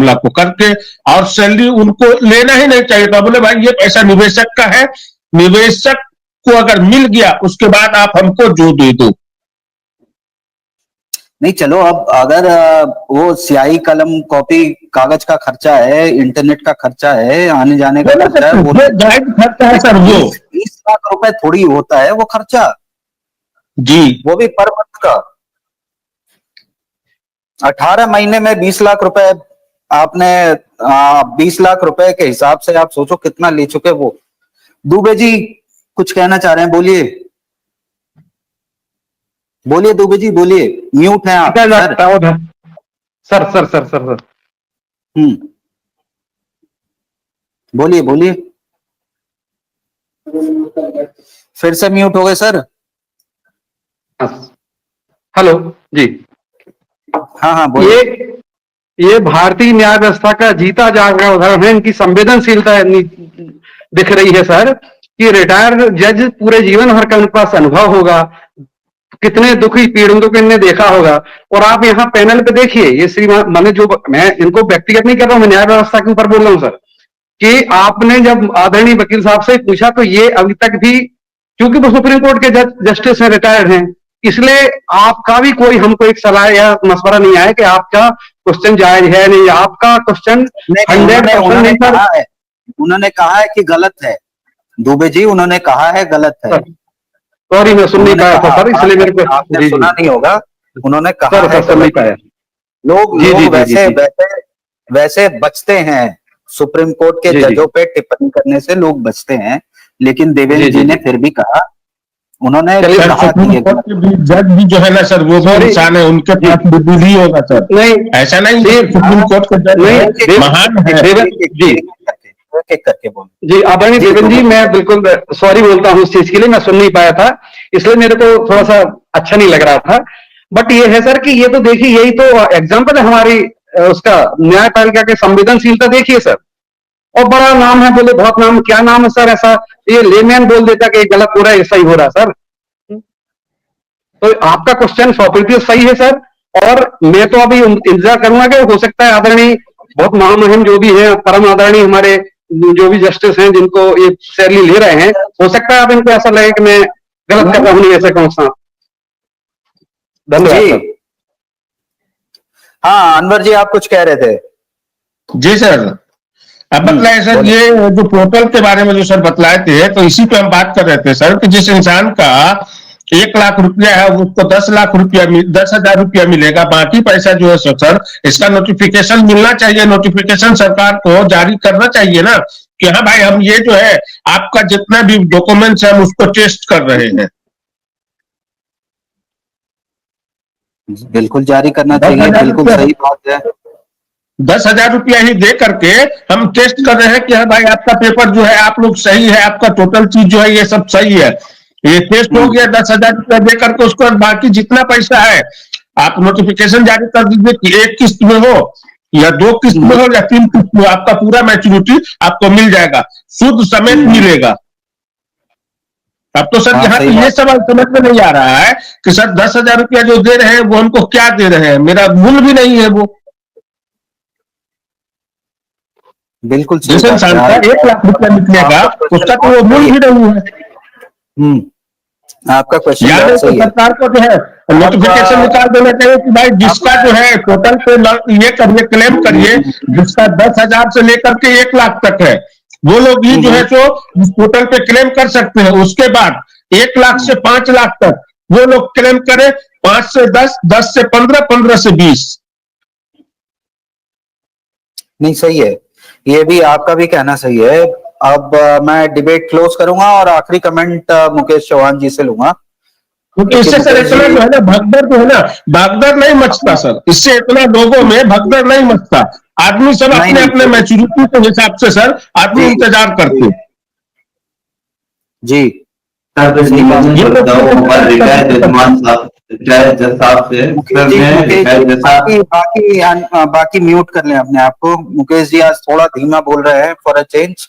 मामला को करके, और सैलरी उनको लेना ही नहीं चाहिए था। बोले भाई ये पैसा निवेशक का है, निवेशक को अगर मिल गया उसके बाद आप हमको जो दे दो। नहीं चलो, अब अगर वो स्याही कलम कॉपी कागज का खर्चा है, इंटरनेट का खर्चा है, आने जाने का खर्चा है, वो जायज खर्चा है सर। वो 20 लाख रुपए थोड़ी होता है वो खर्चा जी, वो भी पर मंथ का। 18 महीने में 20 लाख रुपए आपने 20 लाख रुपए के हिसाब से आप सोचो कितना ले चुके वो। दुबे जी कुछ कहना चाह रहे हैं, बोलिए बोलिए दुबे जी बोलिए, म्यूट है आप सर। सर बोलिए बोलिए, फिर से म्यूट हो गए सर। हेलो जी। हाँ बोलिए। ये भारतीय न्याय व्यवस्था का जीता जागता उदाहरण है। इनकी संवेदनशीलता दिख रही है सर, कि रिटायर्ड जज पूरे जीवन भर का उनके पास अनुभव होगा, कितने दुखी पीड़ितों को इनने देखा होगा। और आप यहाँ पैनल पे देखिए, ये श्रीमान मैंने जो, मैं इनको व्यक्तिगत नहीं कर रहा हूं, मैं न्याय व्यवस्था के ऊपर बोल रहा हूं सर, कि आपने जब आदरणीय वकील साहब से पूछा तो ये अभी तक भी, क्योंकि वो सुप्रीम कोर्ट के जस्टिस हैं, रिटायर्ड हैं, इसलिए आपका भी कोई हमको एक सलाह या मशवरा नहीं आया कि आपका क्वेश्चन जायज है नहीं। आपका क्वेश्चन 100% उन्होंने कहा है कि गलत है। दुबे जी उन्होंने कहा है गलत है। सॉरी मैं सुन नहीं पाया था सर, इसलिए मेरे को आपने सुना नहीं होगा। उन्होंने कहा है सुन नहीं पाया। लोग वैसे बचते हैं, सुप्रीम कोर्ट के जजों पे टिप्पणी करने से लोग बचते हैं, लेकिन देवेंद्र जी ने फिर भी कहा, उन्होंने कहा कि जज भी जो है ना सर, वो भी इंसान है, उनके पास बुद्धि भी होगा सर। नहीं ऐसा नहीं, सुप्रीम कोर्ट के जज महान है करके बोलो जी। आदरणीय देवेंद्र जी, मैं बिल्कुल सॉरी बोलता हूँ इस चीज के लिए, मैं सुन नहीं पाया था, इसलिए मेरे को थोड़ा सा अच्छा नहीं लग रहा था। बट ये है सर कि ये तो देखिए, यही तो एग्जाम्पल है हमारी उसका न्यायपालिका के संवेदनशीलता देखिए सर। और बड़ा नाम है, बोले बहुत नाम, क्या नाम है सर ऐसा, ये लेमैन बोल देता कि गलत हो रहा है, सही हो रहा है सर। तो आपका क्वेश्चन 100% सही है सर। और मैं तो अभी इंतजार करूंगा कि हो सकता है आदरणीय बहुत महामहिम जो भी है, परम आदरणीय हमारे जो भी जस्टिस हैं जिनको ये सैलरी ले रहे हैं, हो सकता है आप इनको ऐसा लगे कि मैं गलत कर रहा हूं, ऐसा कहूं साहब। धन्यवाद। हाँ अनवर जी आप कुछ कह रहे थे। जी सर, अब बतलाए सर, ये जो पोर्टल के बारे में जो सर बतलाए थे, तो इसी पे हम बात कर रहे थे सर, कि जिस इंसान का 1 लाख रुपया है उसको 10 लाख रुपया 10,000 रुपया मिलेगा, बाकी पैसा जो है सर इसका नोटिफिकेशन मिलना चाहिए। नोटिफिकेशन सरकार को जारी करना चाहिए ना, कि हाँ भाई हम ये जो है आपका जितना भी डॉक्यूमेंट्स है हम उसको टेस्ट कर रहे हैं। बिल्कुल जारी करना चाहिए, बिल्कुल सही बात है। 10,000 रुपया ही दे करके हम टेस्ट कर रहे हैं कि हाँ भाई आपका पेपर जो है आप लोग सही है, आपका टोटल चीज जो है ये सब सही है, ये टेस्ट हो गया। 10,000 रुपया दे करके उसके बाद बाकी जितना पैसा है आप नोटिफिकेशन जारी कर दीजिए कि 1 किस्त में हो या 2 किस्त में हो या 3 किस्त में, आपका पूरा मैच्योरिटी आपको मिल जाएगा, शुद्ध समेत मिलेगा। अब तो सर यहाँ पे ये सवाल समझ में नहीं आ रहा है कि सर 10,000 रुपया जो दे रहे हैं वो हमको क्या दे रहे हैं, मेरा मूल भी नहीं है वो। बिल्कुल जिस इंसान का 1 लाख रुपया निकलेगा उसका तो वो मूल भी नहीं है। आपका क्वेश्चन सही है। सरकार को जो है नोटिफिकेशन निकाल देना चाहिए कि भाई जिसका जो है टोटल पे ये करिए, क्लेम करिए, जिसका 10,000 से लेकर के 1 लाख तक है वो लोग ही जो है तो इस पोर्टल पे क्लेम कर सकते हैं। उसके बाद 1 लाख से 5 लाख तक वो लोग क्लेम करें, 5 से 10, 10 से 15, 15 से 20। नहीं सही है, ये भी आपका भी कहना सही है। अब मैं डिबेट क्लोज करूंगा और आखिरी कमेंट मुकेश चौहान जी से लूंगा। क्योंकि इससे सर इतना जो है ना भगदड़ जो है ना, भागदड़ नहीं मचता सर, इससे इतना लोगों में भगदड़ नहीं मचता। आदमी सब अपने अपने मैच्योरिटी के हिसाब से सर आदमी इंतजार करते जी। बाकी म्यूट कर लें अपने आप को। मुकेश जी आज थोड़ा धीमा बोल रहे हैं, फॉर अ चेंज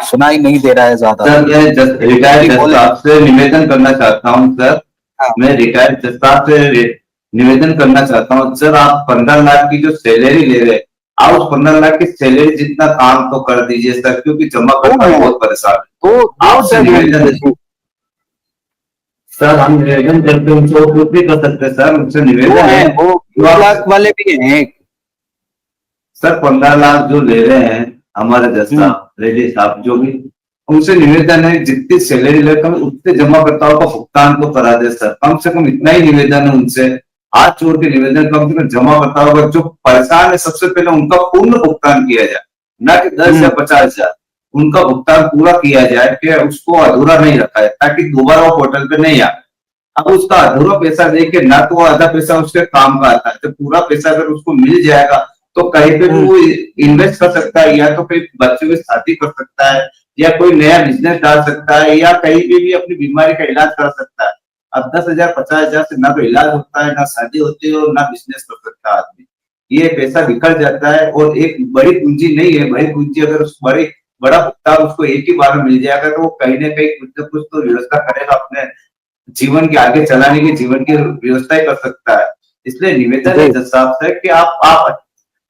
सुनाई नहीं दे रहा है ज्यादा। सर मैं रिटायर्ड जज साहब से निवेदन करना चाहता हूँ सर। मैं रिटायर्ड जज साहब से निवेदन करना चाहता हूँ सर, आप 15 लाख की जो सैलरी ले रहे, आप उस 15 लाख की सैलरी जितना काम तो कर दीजिए सर, क्योंकि जमा करना बहुत परेशान है। तो आपसे निवेदन है सर, हम निवेदन करते हैं, उनसे कुछ भी कर सकते हैं सर, उनसे निवेदन है। वो 20 लाख वाले भी हैं सर 15 लाख जो ले रहे हैं हमारे जज साहब, रेड्डी साहब जो भी, उनसे निवेदन है जितनी सैलरी लेकर उतने जमाकर्ताओं का भुगतान तो करा दे सर, कम से कम इतना ही निवेदन है उनसे, हाथ जोड़ के निवेदन, कम से कम जमाकर्ताओं का जो परेशान है सबसे पहले उनका पूर्ण भुगतान किया जाए, ना कि 10 या 50,000, उनका भुगतान पूरा किया जाए कि उसको अधूरा नहीं रखा है, ताकि दोबारा वो पोर्टल पे नहीं आए। अब उसका अधूरा पैसा देके ना तो आधा पैसा उसके काम का आता है, तो पूरा पैसा अगर उसको मिल जाएगा तो कहीं पे भी वो इन्वेस्ट कर सकता है, या तो कहीं बच्चों की शादी कर सकता है, या कोई नया बिजनेस डाल सकता है, या कहीं पे भी अपनी बीमारी का इलाज कर सकता है। अब 10,000 50,000 से ना तो इलाज होता है, ना शादी होती है, और ना बिजनेस कर सकता है आदमी। ये पैसा निकल जाता है, और एक बड़ी पूंजी नहीं है, बड़ी पूंजी अगर उस बड़ा भुगतान उसको एक ही बार में मिल जाएगा तो वो कहीं ना कहीं कुछ न कुछ तो व्यवस्था करेगा, अपने जीवन के आगे चलाने की जीवन की व्यवस्था ही कर सकता है। इसलिए निवेदन है जज साहब से कि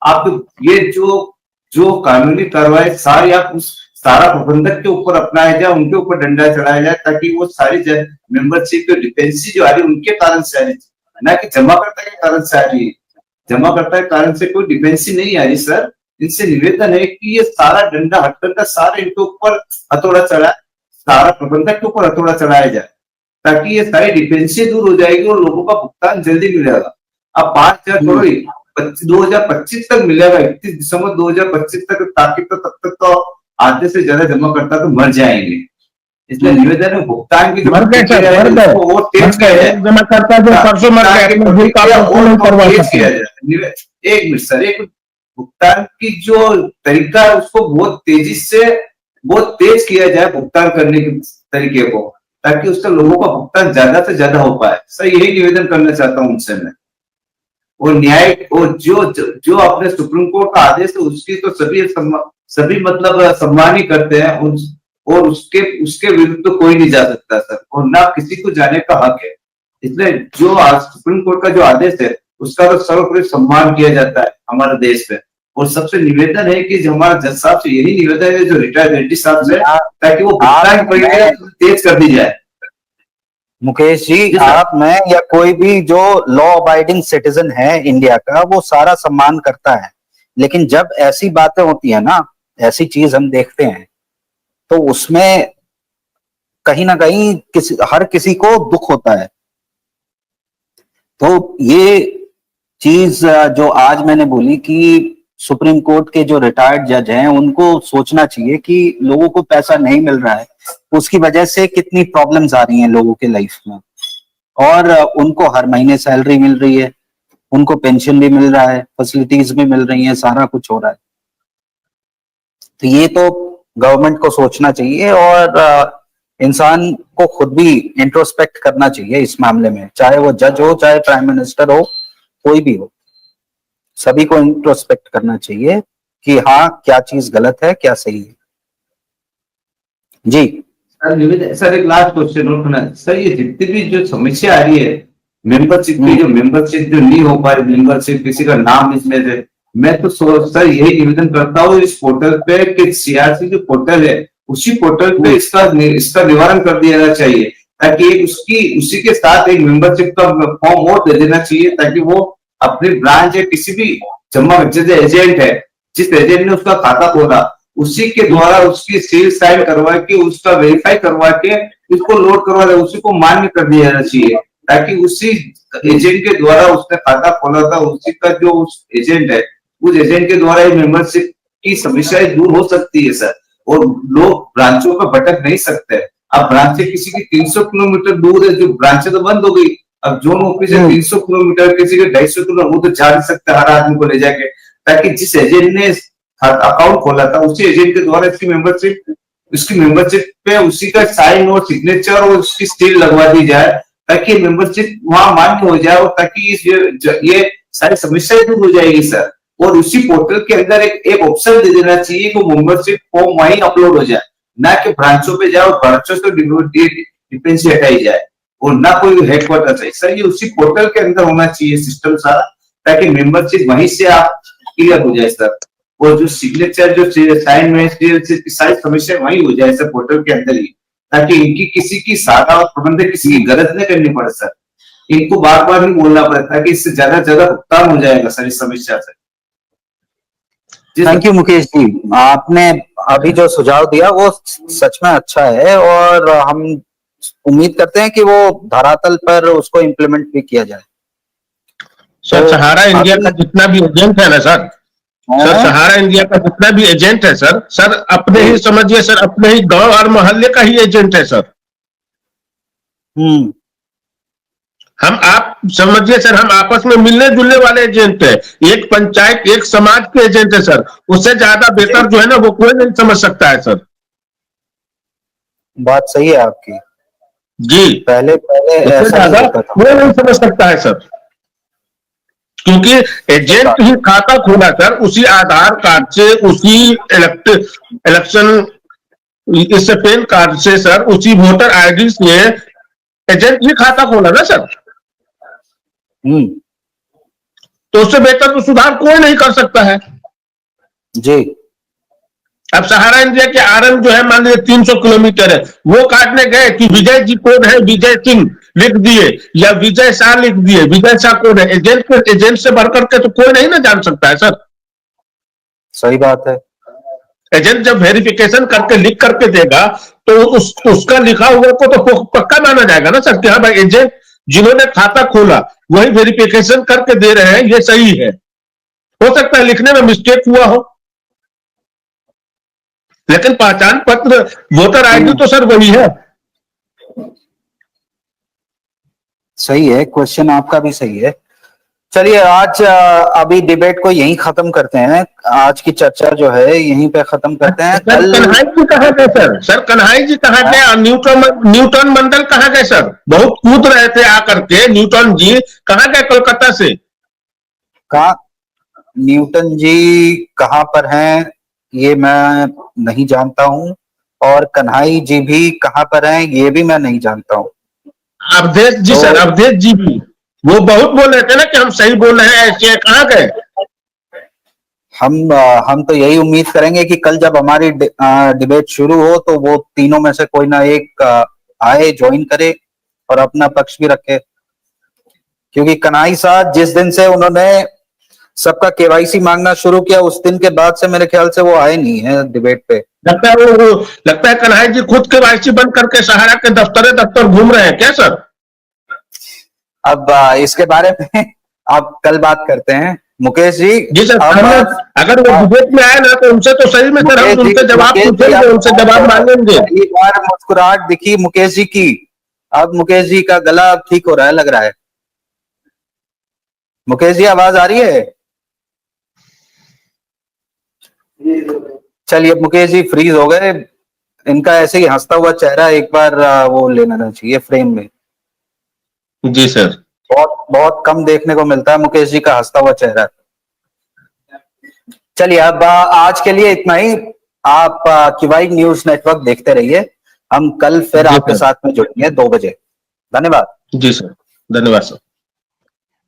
आप ये जो कानूनी कार्रवाई सारी आप उस सारा प्रबंधक के ऊपर अपनाया जाए, उनके ऊपर डंडा चढ़ाया जाए, ताकि वो सारी मेंबरशिप की डिपेंडेंसी जो आ रही है उनके कारण से आ रही है, ना कि जमाकर्ता के कारण से आ रही है। जमाकर्ता के कारण से कोई डिपेंडेंसी नहीं आ रही सर। इनसे निवेदन है कि ये सारा डंडा हटकर का सारा इनके ऊपर हथौड़ा चढ़ाए, सारा प्रबंधक के ऊपर हथौड़ा चढ़ाया जाए, ताकि ये सारी डिपेंडेंसी दूर हो जाएगी और लोगों का भुगतान जल्दी मिलेगा। अब 5,000 करोड़ 2025 तक मिलेगा, 31 दिसंबर 2025 तक, ताकि तो तब तक तो आधे से ज्यादा जमाकर्ता तो मर जाएंगे। इसलिए निवेदन है भुगतान की जमा करता जो परसों मर गया, एक मिनट सर, एक भुगतान की जो तरीका है उसको बहुत तेज किया जाए भुगतान करने के तरीके को, ताकि उससे लोगों का भुगतान ज्यादा से ज्यादा हो पाए। सर यही निवेदन करना चाहता हूं उनसे मैं। और न्याय और जो अपने सुप्रीम कोर्ट का आदेश है उसकी तो सभी मतलब सम्मान ही करते हैं, और उसके विरुद्ध तो कोई नहीं जा सकता सर, और ना किसी को जाने का हक है। इसलिए जो सुप्रीम कोर्ट का जो आदेश है उसका तो सर्वोपरि सम्मान किया जाता है हमारे देश में। और सबसे निवेदन है कि जो हमारा जज साहब से यही निवेदन है, जो रिटायर्ड रेड्डी साहब से, ताकि वो भुगतान प्रक्रिया तेज कर दी जाए। मुकेश जी, आप मैं या कोई भी जो लॉ अबाइडिंग सिटीजन है इंडिया का, वो सारा सम्मान करता है, लेकिन जब ऐसी बातें होती है ना, ऐसी चीज हम देखते हैं, तो उसमें कहीं ना कहीं हर किसी को दुख होता है। तो ये चीज जो आज मैंने बोली कि सुप्रीम कोर्ट के जो रिटायर्ड जज हैं उनको सोचना चाहिए कि लोगों को पैसा नहीं मिल रहा है, उसकी वजह से कितनी प्रॉब्लम्स आ रही हैं लोगों के लाइफ में, और उनको हर महीने सैलरी मिल रही है, उनको पेंशन भी मिल रहा है, फैसिलिटीज भी मिल रही हैं, सारा कुछ हो रहा है। तो ये तो गवर्नमेंट को सोचना चाहिए, और इंसान को खुद भी इंट्रोस्पेक्ट करना चाहिए इस मामले में, चाहे वो जज हो, चाहे प्राइम मिनिस्टर हो, कोई भी हो, सभी को इंट्रोस्पेक्ट करना चाहिए कि हाँ क्या चीज गलत है, क्या सही है। जी सर एक लास्ट क्वेश्चन उठना सर, ये जितनी भी जो समस्या आ रही है मेंबरशिप की, जो मेंबरशिप जो नहीं हो पा रही, मेंबरशिप किसी का नाम इसमें से, मैं तो सर यही निवेदन करता हूँ इस पोर्टल पे कि सीआरसी जो पोर्टल है उसी पोर्टल पे इसका निवारण कर दिया जाना चाहिए, ताकि उसी के साथ एक मेंबरशिप का फॉर्म और दे देना चाहिए, ताकि वो अपनी ब्रांच या किसी भी जमा जैसे एजेंट है, जिस एजेंट ने उसका खाता खोला उसी के द्वारा उसकी सील साइन करवा के, उसका वेरीफाई करवा के उसको लोड करवा दे, उसी को मान्य कर दिया जाना चाहिए, ताकि उसी एजेंट के द्वारा उसने खाता खोला था, उसी का जो उस एजेंट है, उस एजेंट के द्वारा मेंबरशिप की समस्याएं दूर हो सकती है सर, और लोग ब्रांचों पर भटक नहीं सकते। अब ब्रांचें किसी की 300 किलोमीटर दूर है, जो ब्रांचें तो बंद हो गई, अब जोन ऑफिस है 300 किलोमीटर, किसी के 250 किलोमीटर, वो तो जा नहीं सकते हर आदमी को ले जाके, ताकि जिस एजेंट ने अकाउंट खोला था उसी एजेंट के द्वारा उसकी मेंबरशिप पे उसी का साइन और सिग्नेचर और उसकी सील लगवा दी जाए, ताकि मेंबरशिप वहां मान्य हो जाए, और ताकि ये सारी समस्याएं दूर हो जाएगी सर। और उसी पोर्टल के अंदर एक ऑप्शन दे देना चाहिए कि मेंबरशिप फॉर्म वहीं अपलोड हो जाए, ना कि ब्रांचों पे जाए और ब्रांचों से डिपेंडेंसी हटाई जाए, और ना कोई हेडक्वार्टर है सर, ये उसी पोर्टल के अंदर होना चाहिए सिस्टम सारा, ताकि मेंबरशिप वहीं से आप क्लियर हो जाए सर, और जो सिग्नेचर जो साइन में सारी समस्या वही हो जाए सर पोर्टल के अंदर ही, ताकि इनकी किसी की शाखा और प्रबंधक किसी की गलत नहीं करनी पड़े सर, इनको बार बार नहीं बोलना पड़ता है कि इससे ज्यादा भुगतान हो जाएगा सर इस समस्या से। थैंक यू मुकेश जी, आपने अभी जो सुझाव दिया वो सच में अच्छा है और हम उम्मीद करते हैं कि वो धरातल पर उसको इम्प्लीमेंट भी किया जाए। सर तो सहारा इंडिया का जितना भी एजेंट है ना सर, सर हाँ? सहारा इंडिया का जितना भी एजेंट है सर अपने ही समझिए सर, अपने ही गांव और मोहल्ले का ही एजेंट है सर। हम आप समझिए सर, हम आपस में मिलने जुलने वाले एजेंट है, एक पंचायत एक समाज के एजेंट है सर, उससे ज्यादा बेहतर जो है ना वो कोई नहीं समझ सकता है सर। बात सही है आपकी जी, पहले उससे ऐसा नहीं ज्यादा होता था। कोई नहीं समझ सकता है सर, क्योंकि एजेंट ही खाता खोला सर, उसी आधार कार्ड से, उसी इलेक्शन इससे पैन कार्ड से सर, उसी वोटर आईडी से एजेंट ही खाता खोला ना सर। तो उससे बेहतर तो सुधार कोई नहीं कर सकता है जी। अब सहारा इंडिया के आरएम जो है मान लीजिए 300 किलोमीटर है, वो काटने गए कि विजय जी कौन है, विजय सिंह लिख दिए या विजय शाह लिख दिए, विजय शाह कौन है, एजेंट से बढ़कर के तो कोई नहीं ना जान सकता है सर। सही बात है। एजेंट जब वेरिफिकेशन करके लिख करके देगा तो उसका लिखा हुआ को तो पक्का माना जाएगा ना सर कि हाँ भाई एजेंट जिन्होंने खाता खोला वही वेरिफिकेशन करके दे रहे हैं, ये सही है। हो सकता है लिखने में मिस्टेक हुआ हो, लेकिन पहचान पत्र वोटर आईडी तो सर वही है। सही है, क्वेश्चन आपका भी सही है। चलिए आज अभी डिबेट को यहीं खत्म करते हैं, आज की चर्चा जो है यहीं पे खत्म करते हैं। सर कल कन्हाई जी कहाँ गए सर कन्हाई जी कहाँ गए, और न्यूटन मंडल कहाँ गए सर, बहुत कूद रहे थे आकर के, न्यूटन जी कहाँ गए कोलकाता से? कहा न्यूटन जी कहाँ पर हैं ये मैं नहीं जानता हूँ, और कन्हाई जी भी कहाँ पर हैं ये भी मैं नहीं जानता हूँ। अवधेश जी तो सर, अवधेश जी भी वो बहुत बोल रहे थे ना कि हम सही बोल रहे हैं, ऐसे कहाँ गए? हम तो यही उम्मीद करेंगे कि कल जब हमारी डिबेट शुरू हो तो वो तीनों में से कोई ना एक आए, ज्वाइन करे और अपना पक्ष भी रखे, क्योंकि कन्हाई साहब जिस दिन से उन्होंने सबका केवाईसी मांगना शुरू किया उस दिन के बाद से मेरे ख्याल से वो आए नहीं है डिबेट पे। लगता है कन्हाई जी खुद के वाईसी बन करके सहारा के दफ्तर घूम रहे हैं क्या सर? अब इसके बारे में आप कल बात करते हैं मुकेश जी। जी सर, अगर वो डिबेट में आए ना तो उनसे तो सही में सर हम उनसे जवाब पूछेंगे, उनसे जवाब मांगेंगे। पहली बार मुस्कुराहट दिखी मुकेश जी की, अब मुकेश जी का गला ठीक हो रहा है लग रहा है। मुकेश जी आवाज आ रही है? चलिए मुकेश जी फ्रीज हो गए, इनका ऐसे ही हंसता हुआ चेहरा एक बार वो लेना चाहिए फ्रेम में। जी सर, बहुत बहुत कम देखने को मिलता है मुकेश जी का हंसता हुआ चेहरा। चलिए अब आज के लिए इतना ही। आप किवाई न्यूज नेटवर्क देखते रहिए, हम कल फिर आपके साथ में जुड़ेंगे 2 बजे। धन्यवाद। जी सर, धन्यवाद सर।